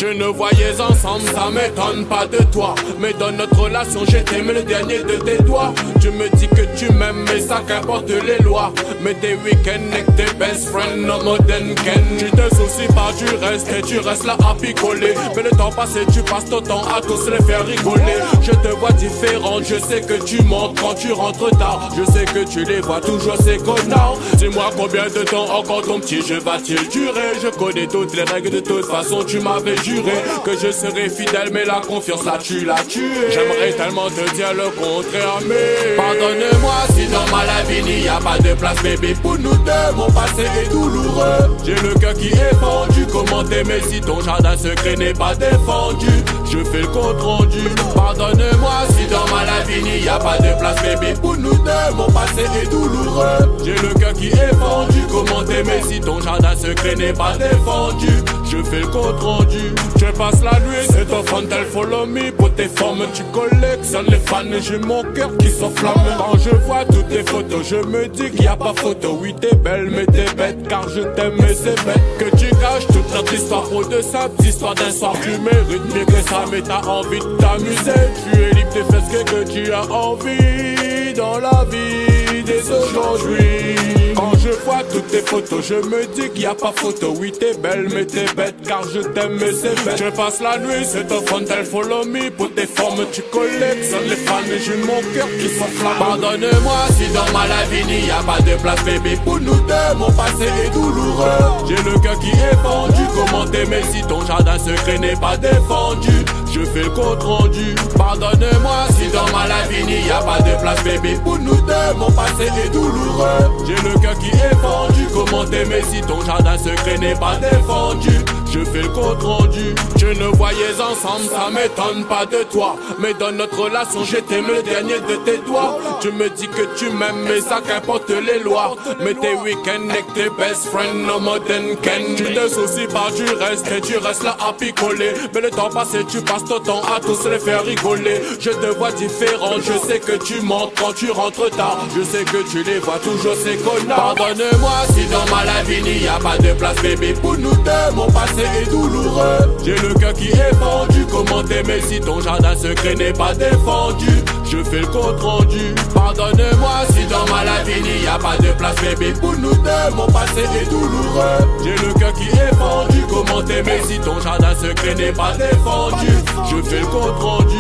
Je ne voyais ensemble, ça m'étonne pas de toi. Mais dans notre relation, j'ai aimé le dernier de tes doigts. Tu me dis que tu m'aimes, mais ça qu'importe les lois. Mais tes week-ends avec tes best friends, no more than Ken. Tu te soucies pas du reste et tu restes là à picoler. Mais le temps passé, tu passes ton temps à tous les faire rigoler. Je te vois différente, je sais que tu montes quand tu rentres tard. Je sais que tu les vois toujours ces connards. Dis-moi combien de temps encore ton petit jeu va-t-il durer? Je connais toutes les règles, de toute façon tu m'avais juré que je serais fidèle, mais la confiance là tu l'as tué. J'aimerais tellement te dire le contraire, mais pardonne-moi si dans ma vie il n'y a pas de place, bébé, pour nous deux. Mon passé est douloureux, j'ai le cœur qui est fendu. Comment t'aimer si ton jardin secret n'est pas défendu? Je fais le compte rendu. Pardonne-moi si dans ma vie il n'y a pas de place, bébé, pour nous deux. Mon passé est douloureux, j'ai le cœur qui est fendu. Comment t'aimer si ton jardin secret n'est pas défendu? Je fais le compte rendu. Je passe la nuit, c'est ton fun, tel follow me. Pour tes formes, tu collectionnes les fans et j'ai mon cœur qui s'enflamme. Quand je vois toutes tes photos, je me dis qu'il n'y a pas photo. Oui, t'es belle, mais t'es bête, car je t'aime, mais c'est bête que tu caches toute notre histoire pour de simples histoires d'un soir. Tu mérites mieux que ça, mais t'as envie de t'amuser. Tu es libre de faire ce que tu as envie dans la vie dès aujourd'hui. Quand je vois toutes tes photos, je me dis qu'il n'y a pas photo. Oui, t'es belle, mais t'es bête, car je t'aime, mais c'est bête. Je passe la nuit, c'est ton fun, tel follow me. Pour tes formes, tu collectionnes les fans et j'ai mon cœur qui s'enflamme. Pardonne-moi si dans ma vie il n'y a pas de place, bébé, pour nous deux. Mon passé est douloureux, j'ai le cœur qui est fendu. Comment t'aimer si ton jardin secret n'est pas défendu? Je fais le compte rendu. Pardonne-moi si dans ma vie il n'y a pas de place, bébé, pour nous deux. Mon passé est douloureux, j'ai le cœur qui est fendu. Comment t'aimer si ton jardin secret n'est pas défendu? Je fais le compte rendu. Je ne voyais ensemble, ça m'étonne pas de toi. Mais dans notre relation, j'ai aimé le dernier de tes doigts. Tu me dis que tu m'aimes, mais ça qu'importe les lois. Mais tes week-ends avec tes best friends, no more than Ken. Tu te soucies pas du reste et tu restes là à picoler. Mais le temps passé, tu passes ton temps à tous les faire rigoler. Je te vois différente, je sais que tu montes quand tu rentres tard. Je sais que tu les vois toujours ces connards. Pardonne-moi si dans ma vie il n'y a pas de place, bébé, pour nous deux. Mon passé est douloureux, j'ai le cœur qui est fendu. Comment t'aimer si ton jardin secret n'est pas défendu? Je fais le compte rendu. Pardonne-moi si dans ma vie il n'y a pas de place, bébé, pour nous deux. Mon passé est douloureux, j'ai le cœur qui est fendu. Comment t'aimer si ton jardin secret n'est pas défendu? Je fais le compte rendu.